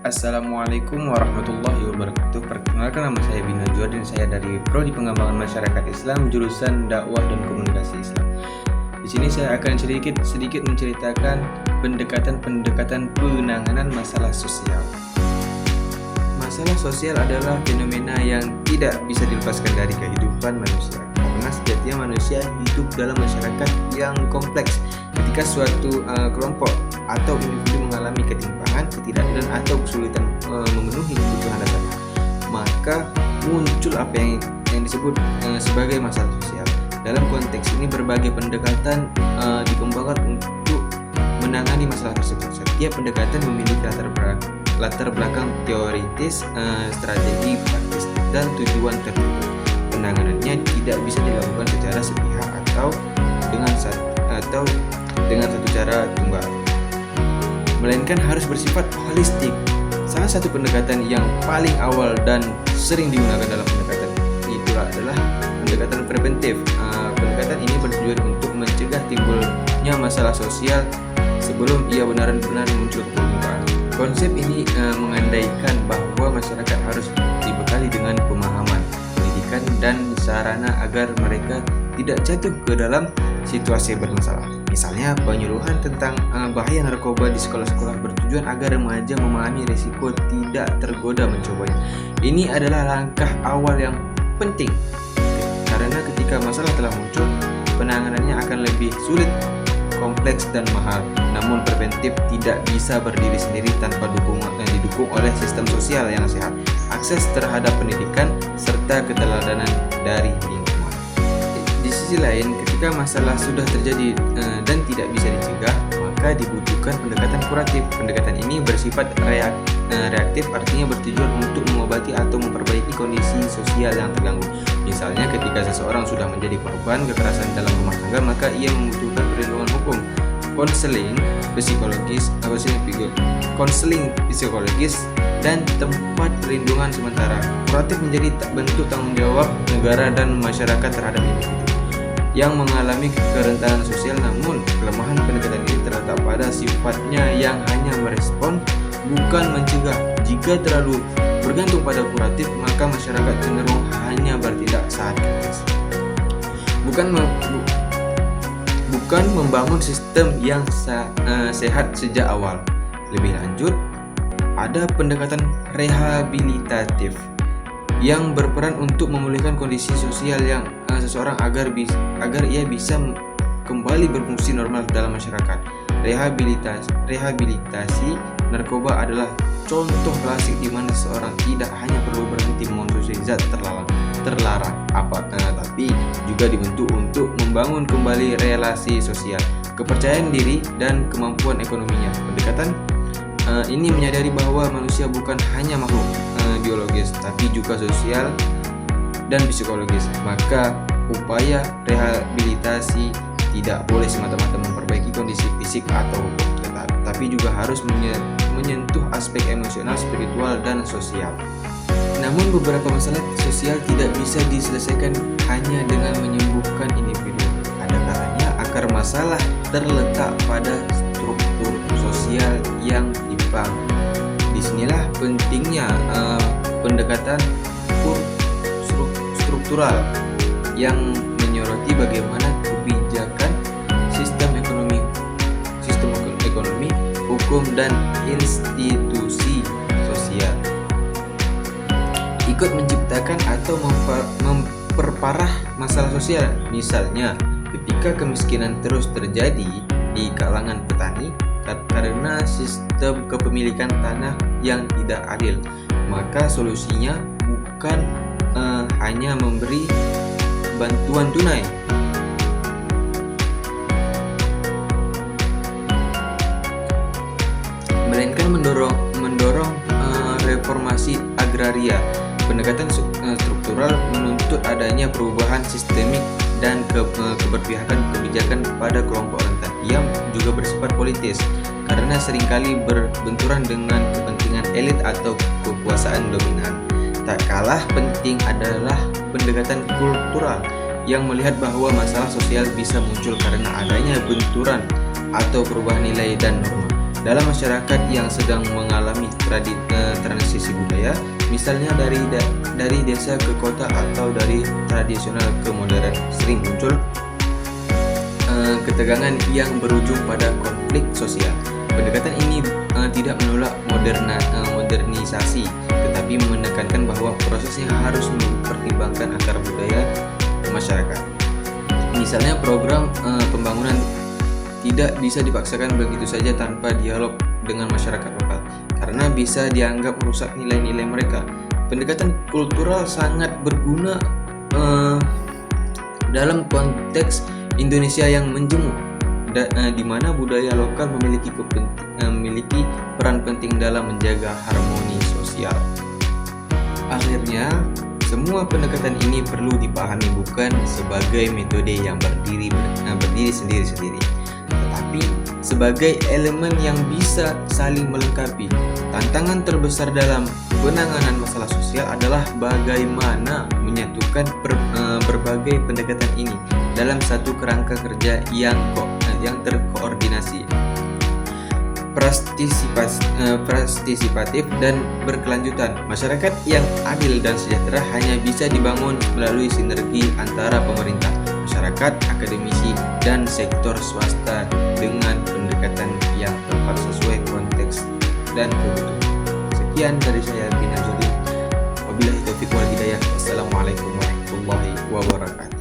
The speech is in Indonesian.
Assalamualaikum warahmatullahi wabarakatuh. Perkenalkan, nama saya Bina Juar dan saya dari Prodi Pengembangan Masyarakat Islam jurusan Dakwah dan Komunikasi Islam. Di sini saya akan sedikit menceritakan pendekatan penanganan masalah sosial. Masalah sosial adalah fenomena yang tidak bisa dilepaskan dari kehidupan manusia. Karena sejatinya manusia hidup dalam masyarakat yang kompleks. Ketika suatu kelompok atau individu mengalami ketimpangan, ketidakadilan atau kesulitan memenuhi kebutuhan dasarnya, maka muncul apa yang disebut sebagai masalah sosial. Dalam konteks ini berbagai pendekatan dikembangkan untuk menangani masalah tersebut. Setiap pendekatan memiliki latar belakang teoritis, strategi praktis, dan tujuan tertentu. Penanganannya tidak bisa dilakukan secara sepihak atau dengan satu cara tunggal, melainkan harus bersifat holistik. Salah satu pendekatan yang paling awal dan sering digunakan dalam pendekatan itu adalah pendekatan preventif. Pendekatan ini bertujuan untuk mencegah timbulnya masalah sosial sebelum ia benar-benar muncul ke permukaan. Konsep ini mengandaikan bahwa masyarakat harus dibekali dengan pemahaman, pendidikan, dan sarana agar mereka tidak jatuh ke dalam situasi bermasalah. Misalnya, penyuluhan tentang bahaya narkoba di sekolah-sekolah bertujuan agar remaja memahami risiko tidak tergoda mencobanya. Ini adalah langkah awal yang penting, karena ketika masalah telah muncul, penanganannya akan lebih sulit, kompleks, dan mahal. Namun preventif tidak bisa berdiri sendiri tanpa didukung oleh sistem sosial yang sehat, akses terhadap pendidikan, serta keteladanan dari lingkungan. Di sisi lain, ketika masalah sudah terjadi dan tidak bisa dicegah, maka dibutuhkan pendekatan kuratif. Pendekatan ini bersifat reaktif, artinya bertujuan untuk mengobati atau memperbaiki kondisi sosial yang terganggu. Misalnya, ketika seseorang sudah menjadi korban kekerasan dalam rumah tangga, maka ia membutuhkan perlindungan hukum, konseling psikologis, dan tempat perlindungan sementara. Kuratif menjadi bentuk tanggung jawab negara dan masyarakat terhadap individu yang mengalami kerentanan sosial. Namun, kelemahan pendekatan ini terletak pada sifatnya yang hanya merespon, bukan mencegah. Jika terlalu bergantung pada kuratif, maka masyarakat cenderung hanya bertindak saat kritis, bukan membangun sistem yang sehat sejak awal. Lebih lanjut, ada pendekatan rehabilitatif yang berperan untuk memulihkan kondisi sosial yang seseorang agar ia bisa kembali berfungsi normal dalam masyarakat. Rehabilitasi narkoba adalah contoh klasik di mana seseorang tidak hanya perlu berhenti mengonsumsi zat terlarang, tapi juga dibentuk untuk membangun kembali relasi sosial, kepercayaan diri, dan kemampuan ekonominya. Pendekatan ini menyadari bahwa manusia bukan hanya makhluk biologis, tapi juga sosial dan psikologis. Maka upaya rehabilitasi tidak boleh semata-mata memperbaiki kondisi fisik atau hukum, tapi juga harus menyentuh aspek emosional, spiritual, dan sosial. Namun beberapa masalah sosial tidak bisa diselesaikan hanya dengan menyembuhkan individu. Ada kalanya akar masalah terletak pada struktur sosial yang timpang. Disinilah pentingnya pendekatan struktural yang menyoroti bagaimana kebijakan sistem ekonomi, hukum, dan institusi sosial ikut menciptakan atau memperparah masalah sosial. Misalnya, ketika kemiskinan terus terjadi di kalangan petani karena sistem kepemilikan tanah yang tidak adil, maka solusinya bukan hanya memberi bantuan tunai, melainkan mendorong reformasi agraria. Pendekatan struktural menuntut adanya perubahan sistemik dan keberpihakan kebijakan pada kelompok rentan yang juga bersifat politis, karena seringkali berbenturan dengan kepentingan elit atau kekuasaan dominan. Tak kalah penting adalah pendekatan kultural yang melihat bahwa masalah sosial bisa muncul karena adanya benturan atau perubahan nilai dan norma. dalam masyarakat yang sedang mengalami transisi budaya, misalnya dari desa ke kota atau dari tradisional ke modern, sering muncul ketegangan yang berujung pada konflik sosial. Pendekatan ini tidak menolak modernisasi, tetapi menekankan bahwa prosesnya harus mempertimbangkan akar budaya masyarakat. Misalnya program pembangunan tidak bisa dipaksakan begitu saja tanpa dialog dengan masyarakat lokal, karena bisa dianggap merusak nilai-nilai mereka. Pendekatan kultural sangat berguna dalam konteks Indonesia yang menjemuk, di mana budaya lokal memiliki peran penting dalam menjaga harmoni sosial. Akhirnya, semua pendekatan ini perlu dipahami bukan sebagai metode yang berdiri sendiri-sendiri, tetapi sebagai elemen yang bisa saling melengkapi. Tantangan terbesar dalam penanganan masalah sosial adalah bagaimana menyatukan berbagai pendekatan ini dalam satu kerangka kerja yang terkoordinasi, partisipatif dan berkelanjutan. Masyarakat yang adil dan sejahtera hanya bisa dibangun melalui sinergi antara pemerintah, masyarakat, akademisi, dan sektor swasta dengan pendekatan yang tepat sesuai konteks dan kebutuhan. Sekian dari saya, Bina Jodin. Wabillahi taufiq wal hidayah. Wassalamualaikum warahmatullahi wabarakatuh.